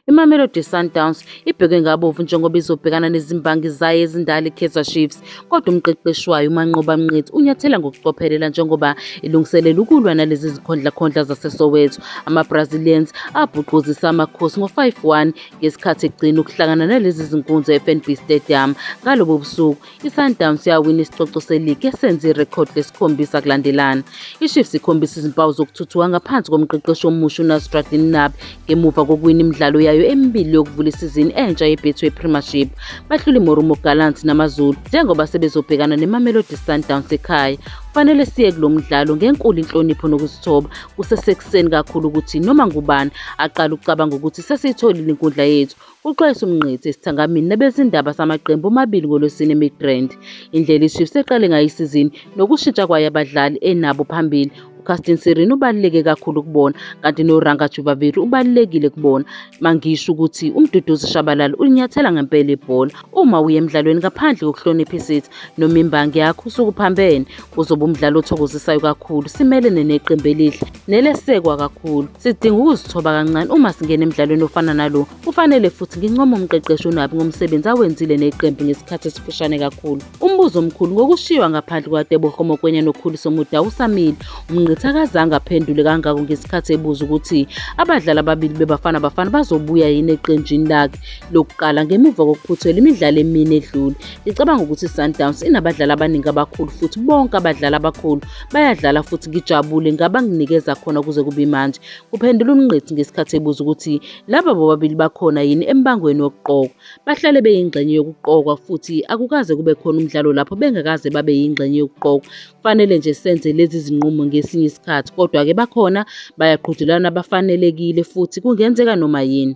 IMamelodi Sundowns ibhekwe ngabovu njengoba izobhekana nezimbangi zayo ezindala iKaizer Chiefs, kodwa umqeqeshi wayo uManqoba Mnqithi unyathela ngokucophelela njengoba ilungiselela ukulwa nalezi zikhondlakhondla zaseSoweto. Ama-Brazilians abhuquzisa amakhosi ngo-5-1 ngesikhathi egcina ukuhlangana nalezi zinkunzi e-FNB Stadium. Ngalobo busuku, iSundowns yawina isicoco seligi esenze irekhodi lesikhombisa kulandelana. iChiefs ikhombisa izimpawu zokuthuthuka ngaphansi komqeqeshi omusha uNasruddin Nabi ngemuva kokuwina imidlalo yayo emibili yokuvula isizini entsha yeBetway Premiership. Bahlula iMoromo Gallants namaZulu njengoba sebezobhekana neMamelodi Sundowns ekhaya. Kufanele siye kulo mdlalo ngenkulu inhlonipho nokuzithoba. Kusesekuseni kakhulu ukuthi noma ngubani aqala ukucabanga ukuthi sesiyitholile inkundla yethu. Uxwayisa uMnqithi esithangamini nabezindaba samaqembu omabili ngoLwesine eMidrand. Indlela iChiefs eqale ngayo isizini nokushintsha kwayo abadlali enabo phambili. uCastin Sirini ubaluleke kakhulu kubona, kanti noRanga Jubaviri ubalulekile kubona. Mangisho ukuthi uMduduzi Shabalala ulinyathela ngempela ibhola. Uma uye emidlalweni ngaphandle kokuhlonipha isithi noma imbangi yakho usukuphambene, kuzoba umdlalo othokozisayo kakhulu. Simelene neqembu elihle nelesekwa kakhulu. Sidinga ukuzithoba kancane uma singena emidlalweni ofana nalo. Kufanele futhi ngincoma umqeqeshi uNabi ngomsebenzi awenzile neqembu ngesikhathi esifushane kakhulu. Umbuzo omkhulu ngokushiwa ngaphandle kwaTebogo Mokoena noKhuliso Mudau usamile. Mnqithi akazange aphendule kangako ngesikhathi ebuza ukuthi abadlali ababili bebafana bafana bazobuya yini eqenjini lakhe lokuqala ngemuva kokuphuthela imidlalo emine edlule. Ngicabanga ukuthi iSundowns inabadlali abaningi abakhulu futhi bonke abadlali abakhulu bayadlala futhi ngijabule ngabanginikeza khona kuze kube manje. Kuphendula uMnqithi ngesikhathi ebuza ukuthi laba bobabili bakhona yini embangweni wokuqokwa. Bahlale beyingxenye yokuqokwa futhi akukaze kube khona umdlalo lapho bengakaze babe yingxenye yokuqokwa. Kufanele nje senze lezi zinqumo ngesinye isikhathi, kodwa ke bakhona bayaqhudelana abafanelekile futhi kungenzeka noma yini.